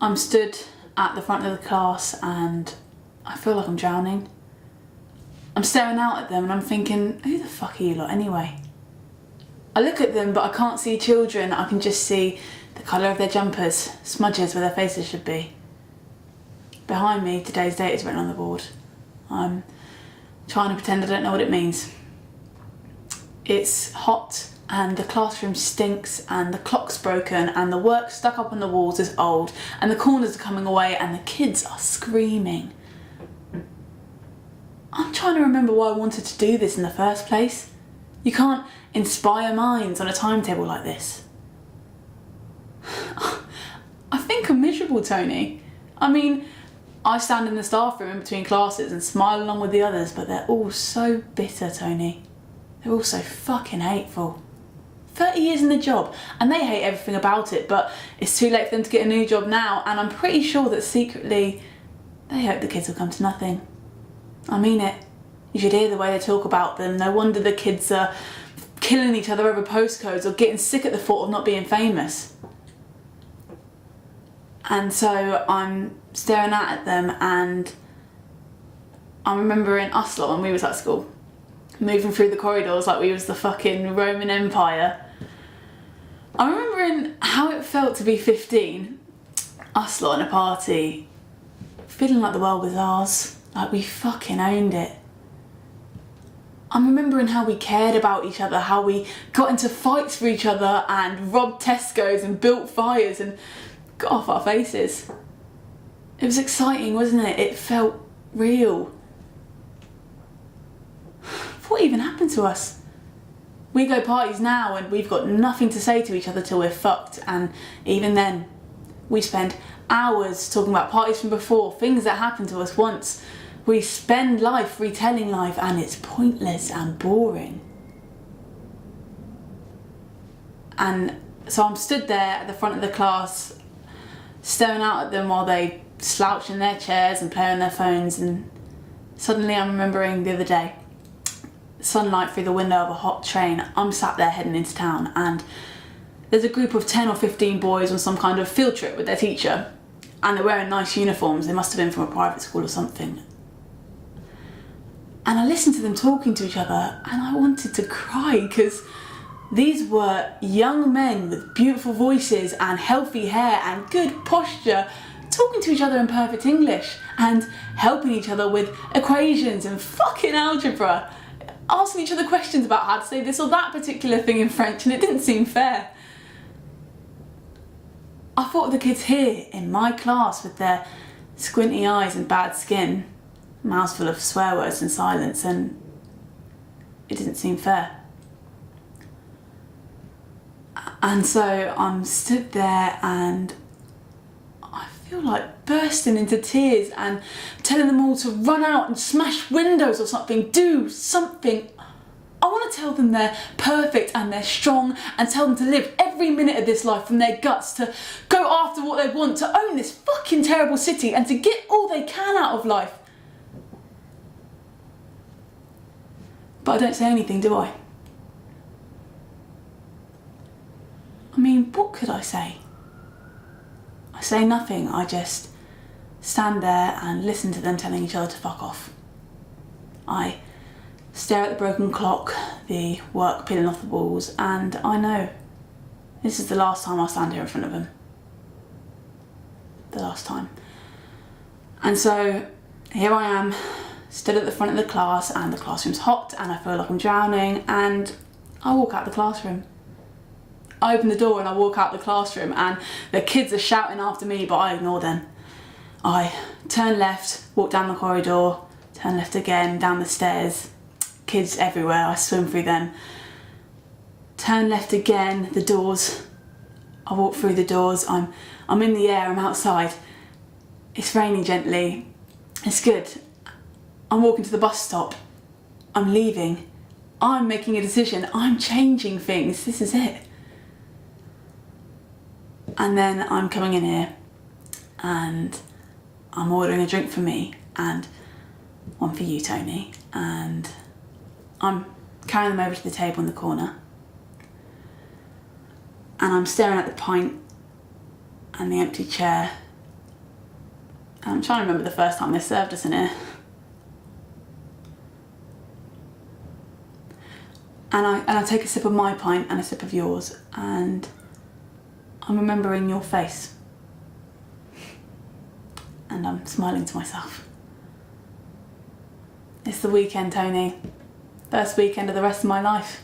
I'm stood at the front of the class and I feel like I'm drowning. I'm staring out at them and I'm thinking, who the fuck are you lot anyway? I look at them but I can't see children, I can just see the colour of their jumpers, smudges where their faces should be. Behind me, today's date is written on the board. I'm trying to pretend I don't know what it means. It's hot and the classroom stinks and the clock's broken and the work stuck up on the walls is old and the corners are coming away and the kids are screaming. I'm trying to remember why I wanted to do this in the first place. You can't inspire minds on a timetable like this. I think I'm miserable, Tony. I mean, I stand in the staff room in between classes and smile along with the others, but they're all so bitter, Tony. They're all so fucking hateful. 30 years in the job and they hate everything about it, but it's too late for them to get a new job now, and I'm pretty sure that secretly they hope the kids will come to nothing. I mean it. You should hear the way they talk about them. No wonder the kids are killing each other over postcodes or getting sick at the thought of not being famous. And so I'm staring out at them and I'm remembering us lot when we was at school, moving through the corridors like we was the fucking Roman Empire. I'm remembering how it felt to be 15, us lot in a party, feeling like the world was ours, like we fucking owned it. I'm remembering how we cared about each other, how we got into fights for each other and robbed Tesco's and built fires and got off our faces. It was exciting, wasn't it? It felt real. What even happened to us? We go parties now and we've got nothing to say to each other till we're fucked, and even then we spend hours talking about parties from before, things that happened to us once. We spend life retelling life and it's pointless and boring. And so I'm stood there at the front of the class staring out at them while they slouch in their chairs and play on their phones, and suddenly I'm remembering the other day. Sunlight through the window of a hot train. I'm sat there heading into town and there's a group of 10 or 15 boys on some kind of field trip with their teacher and they're wearing nice uniforms. They must have been from a private school or something. And I listened to them talking to each other and I wanted to cry because these were young men with beautiful voices and healthy hair and good posture talking to each other in perfect English and helping each other with equations and fucking algebra, asking each other questions about how to say this or that particular thing in French, and it didn't seem fair. I thought of the kids here in my class with their squinty eyes and bad skin, mouths full of swear words and silence, and it didn't seem fair. And so I'm stood there and I feel like bursting into tears and telling them all to run out and smash windows or something, do something. I want to tell them they're perfect and they're strong and tell them to live every minute of this life from their guts, to go after what they want, to own this fucking terrible city and to get all they can out of life. But I don't say anything, do I? I mean, what could I say? I say nothing, I just stand there and listen to them telling each other to fuck off. I stare at the broken clock, the work peeling off the walls, and I know this is the last time I'll stand here in front of them. The last time. And so here I am, stood at the front of the class, and the classroom's hot and I feel like I'm drowning, and I walk out the classroom. I open the door and I walk out the classroom and the kids are shouting after me, but I ignore them. I turn left, walk down the corridor, turn left again, down the stairs. Kids everywhere, I swim through them. Turn left again, the doors. I walk through the doors, I'm in the air, I'm outside. It's raining gently, it's good. I'm walking to the bus stop. I'm leaving. I'm making a decision, I'm changing things, this is it. And then I'm coming in here and I'm ordering a drink for me and one for you, Tony, and I'm carrying them over to the table in the corner and I'm staring at the pint and the empty chair And I'm trying to remember the first time they served us in here. And I take a sip of my pint and a sip of yours, and I'm remembering your face. And I'm smiling to myself. It's the weekend, Tony. First weekend of the rest of my life.